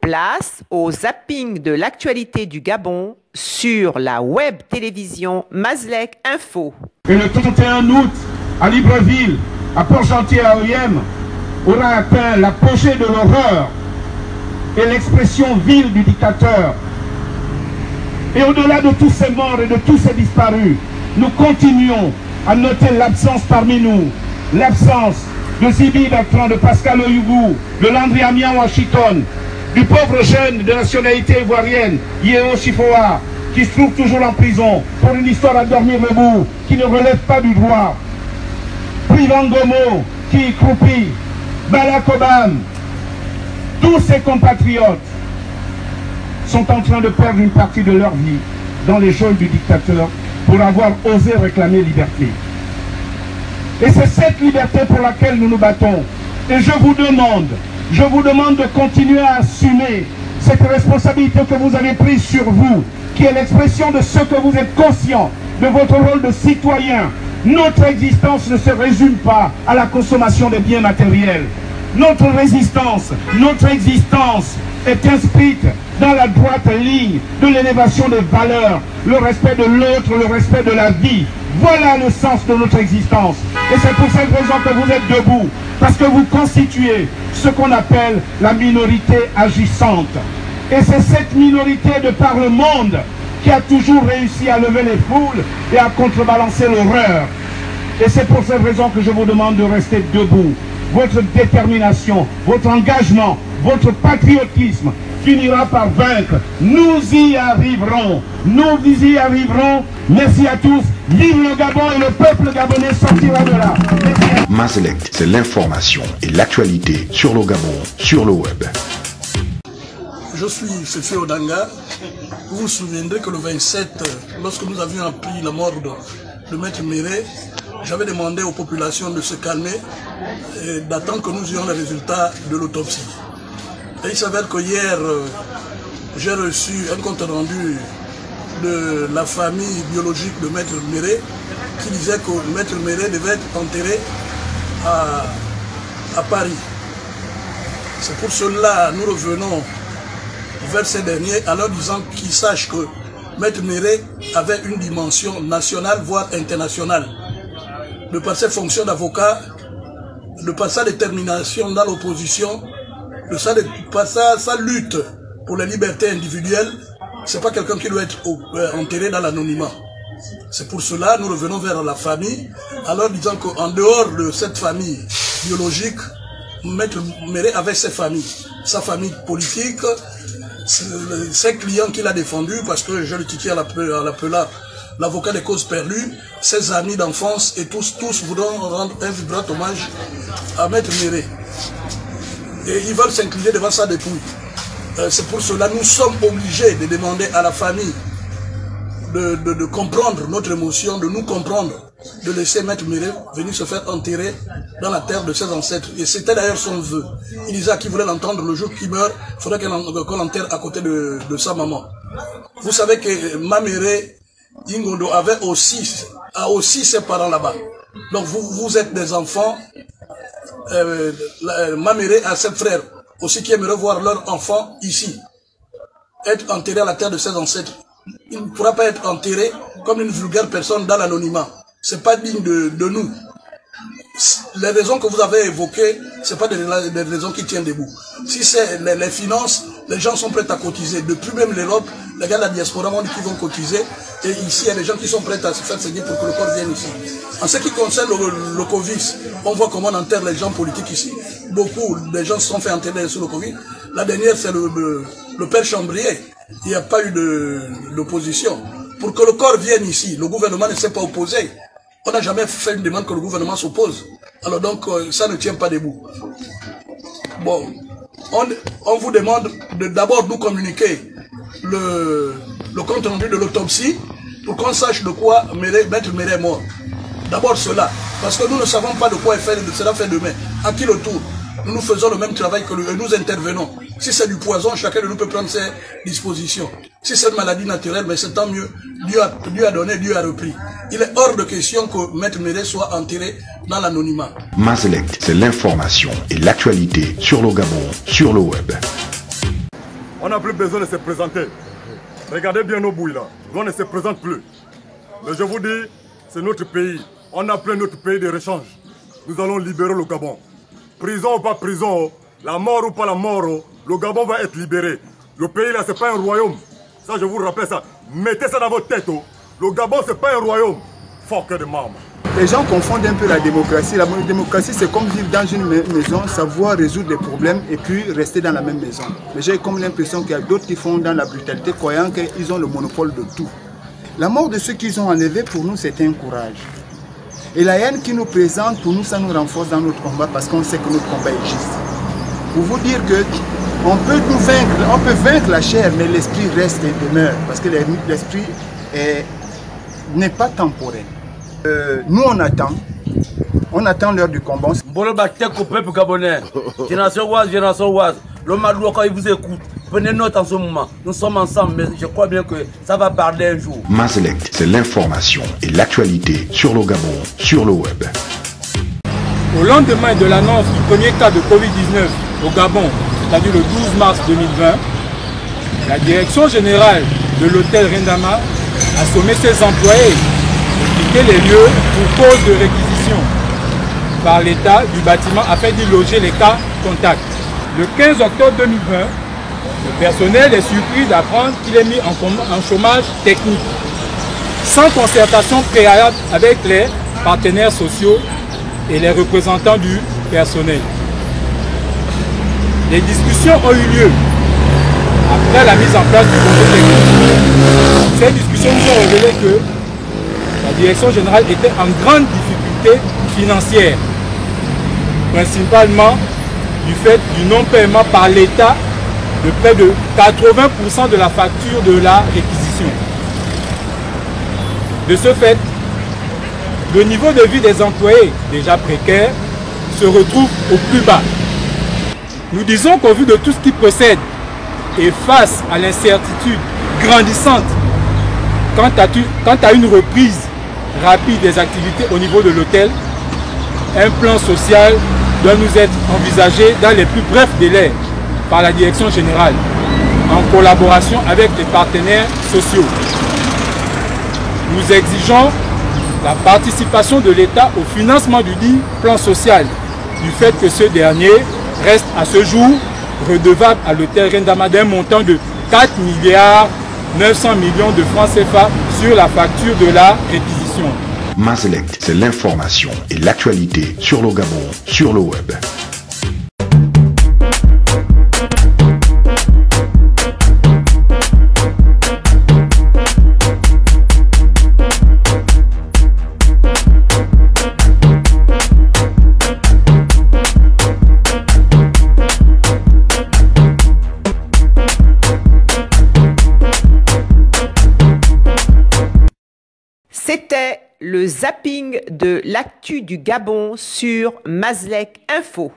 Place au zapping de l'actualité du Gabon sur la web télévision Mazlek Info. Et le 31 août, à Libreville, à Port-Gentil à OIM, aura atteint l'apogée de l'horreur et l'expression vile du dictateur. Et au-delà de tous ces morts et de tous ces disparus, nous continuons à noter l'absence parmi nous, l'absence de Zibi Bertrand, de Pascal Oyougou, de Landry Amiens Washington, du pauvre jeune de nationalité ivoirienne, Yeo Chifoa, qui se trouve toujours en prison pour une histoire à dormir debout, qui ne relève pas du droit. Privangomo, qui croupit, Barack Obama, tous ces compatriotes sont en train de perdre une partie de leur vie dans les geôles du dictateur pour avoir osé réclamer liberté. Et c'est cette liberté pour laquelle nous nous battons. Et je vous demande de continuer à assumer cette responsabilité que vous avez prise sur vous, qui est l'expression de ce que vous êtes conscient de votre rôle de citoyen. Notre existence ne se résume pas à la consommation des biens matériels. Notre résistance, notre existence est inscrite dans la droite ligne de l'élévation des valeurs, le respect de l'autre, le respect de la vie. Voilà le sens de notre existence. Et c'est pour cette raison que vous êtes debout, parce que vous constituez ce qu'on appelle la minorité agissante. Et c'est cette minorité de par le monde qui a toujours réussi à lever les foules et à contrebalancer l'horreur. Et c'est pour cette raison que je vous demande de rester debout. Votre détermination, votre engagement, votre patriotisme finira par vaincre. Nous y arriverons. Nous y arriverons. Merci à tous. Vive le Gabon et le peuple gabonais sortira de là. Mazlek, c'est l'information et l'actualité sur le Gabon, sur le web. Je suis Fefe Odanga. Vous vous souviendrez que le 27, lorsque nous avions appris la mort de Maître Méré, j'avais demandé aux populations de se calmer et d'attendre que nous ayons les résultats de l'autopsie. Et il s'avère que hier, j'ai reçu un compte rendu de la famille biologique de Maître Méré qui disait que Maître Méré devait être enterré à Paris. C'est pour cela que nous revenons vers ces derniers en leur disant qu'ils sachent que Maître Méré avait une dimension nationale, voire internationale. De par ses fonctions d'avocat, de par sa détermination dans l'opposition, de par sa lutte pour les libertés individuelles, c'est pas quelqu'un qui doit être enterré dans l'anonymat. C'est pour cela que nous revenons vers la famille, en leur disant qu'en dehors de cette famille biologique, Maître Méré avait ses familles, sa famille politique, ses clients qu'il a défendus, parce que je le titille à l'appelant l'avocat des causes perdues, ses amis d'enfance et tous voudront rendre un vibrant hommage à Maître Méré. Et ils veulent s'incliner devant sa dépouille. C'est pour cela que nous sommes obligés de demander à la famille de comprendre notre émotion, de nous comprendre, de laisser Maître Méré venir se faire enterrer dans la terre de ses ancêtres. Et c'était d'ailleurs son vœu. Il disait à qui voulait l'entendre le jour qu'il meurt, il faudrait qu'on l'enterre à côté de sa maman. Vous savez que Maméré Ingondo a aussi ses parents là-bas. Donc vous êtes des enfants. Maméré a ses frères aussi qui aimeraient voir leurs enfants ici. Être enterré à la terre de ses ancêtres. Il ne pourra pas être enterré comme une vulgaire personne dans l'anonymat. C'est pas digne de nous. Les raisons que vous avez évoquées, c'est pas des raisons qui tiennent debout. Si c'est les finances, les gens sont prêts à cotiser. Depuis même l'Europe, les gars de la diaspora m'ont dit qu'ils vont cotiser. Et ici, il y a des gens qui sont prêts à se faire saigner pour que le corps vienne ici. En ce qui concerne le Covid, on voit comment on enterre les gens politiques ici. Beaucoup des gens se sont fait enterrer sous le Covid. La dernière, c'est le père Chambrier. Il n'y a pas eu d'opposition. Pour que le corps vienne ici, le gouvernement ne s'est pas opposé. On n'a jamais fait une demande que le gouvernement s'oppose. Alors donc, ça ne tient pas debout. Bon, on vous demande de d'abord nous communiquer le compte rendu de l'autopsie pour qu'on sache de quoi Maître Méré est mort. D'abord cela, parce que nous ne savons pas de quoi cela fait demain. À qui le tour? Nous faisons le même travail que lui et nous intervenons. Si c'est du poison, chacun de nous peut prendre ses dispositions. Si c'est une maladie naturelle, mais c'est tant mieux. Dieu a donné, Dieu a repris. Il est hors de question que Maître Méré soit enterré dans l'anonymat. Mazlek, c'est l'information et l'actualité sur le Gabon, sur le web. On n'a plus besoin de se présenter. Regardez bien nos bouilles là. On ne se présente plus. Mais je vous dis, c'est notre pays. On a appelé notre pays de rechange. Nous allons libérer le Gabon. Prison ou pas prison, la mort ou pas la mort, le Gabon va être libéré. Le pays là, c'est pas un royaume. Ça, je vous rappelle ça. Mettez ça dans votre tête. Le Gabon, c'est pas un royaume. Fort que de marbre. Les gens confondent un peu la démocratie. La démocratie, c'est comme vivre dans une maison, savoir résoudre les problèmes et puis rester dans la même maison. Mais j'ai comme l'impression qu'il y a d'autres qui font dans la brutalité, croyant qu'ils ont le monopole de tout. La mort de ceux qu'ils ont enlevés, pour nous, c'est un courage. Et la haine qu'ils nous présentent, pour nous, ça nous renforce dans notre combat parce qu'on sait que notre combat est juste. Pour vous dire que on peut vaincre la chair, mais l'esprit reste et demeure. Parce que l'esprit n'est pas temporel. Nous, on attend l'heure du combat. Boloba tek au peuple gabonais. Génération Oise. Le Madou, quand il vous écoute, prenez note en ce moment. Nous sommes ensemble, mais je crois bien que ça va parler un jour. Mazlek, c'est l'information et l'actualité sur le Gabon, sur le web. Au lendemain de l'annonce du premier cas de Covid-19 au Gabon, c'est-à-dire le 12 mars 2020, la direction générale de l'hôtel Rendama a sommé ses employés de quitter les lieux pour cause de réquisition par l'État du bâtiment afin d'y loger les cas contacts. Le 15 octobre 2020, le personnel est surpris d'apprendre qu'il est mis en chômage technique, sans concertation préalable avec les partenaires sociaux et les représentants du personnel. Les discussions ont eu lieu après la mise en place du comité technique. Ces discussions nous ont révélé que la direction générale était en grande difficulté financière, principalement du fait du non-paiement par l'État de près de 80% de la facture de la réquisition. De ce fait, le niveau de vie des employés, déjà précaire, se retrouve au plus bas. Nous disons qu'au vu de tout ce qui précède et face à l'incertitude grandissante quant à une reprise rapide des activités au niveau de l'hôtel, un plan social doit nous être envisagé dans les plus brefs délais par la direction générale, en collaboration avec les partenaires sociaux. Nous exigeons la participation de l'État au financement du dit plan social, du fait que ce dernier reste à ce jour redevable à l'hôtel Rendama d'un montant de 4 milliards 900 millions de francs CFA sur la facture de la réquisition. Mazlek, c'est l'information et l'actualité sur le Gabon, sur le web. C'était le zapping de l'actu du Gabon sur Mazlek Info.